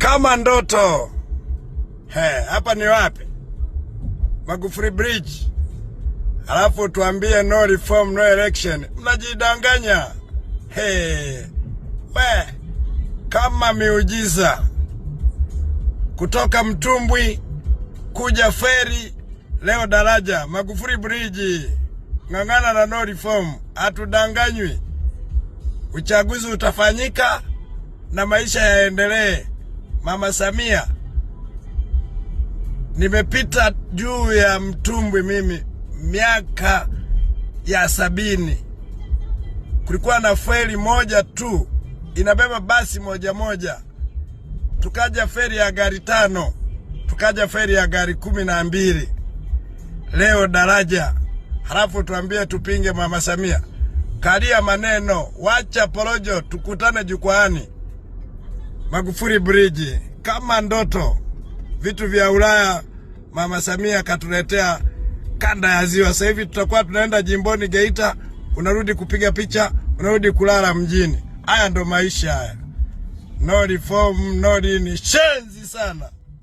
kama ndoto. Hapa ni wapi? Magufuli Bridge. Alafu tuambie no reform, no election. Mnajidanganya. Kama miujiza. Kutoka mtumbwi kuja feri, leo daraja. Magufuli Bridge. Ng'ang'ana na no reform. Hatudanganywi. Uchaguzi utafanyika na maisha yaendelee. Mama Samia, nimepita juu ya mtumbwi mimi miaka ya 70. Kulikuwa na feri moja tu inabeba basi moja. Tukaja feri ya gari 5, tukaja feri ya gari 12. Leo daraja. Halafu tuambie tupinge Mama Samia. Kalia maneno, wacha porojo, tukutane jukwaani. Magufuli Bridge, kama ndoto. Vitu vya Ulaya Mama Samia katuletea kanda ya ziwa. Sasa hivi tutakuwa tunaenda jimboni Geita, unarudi kupiga picha, unarudi kulala mjini. Haya ndo maisha haya. No reform, no dini. Shenzi sana.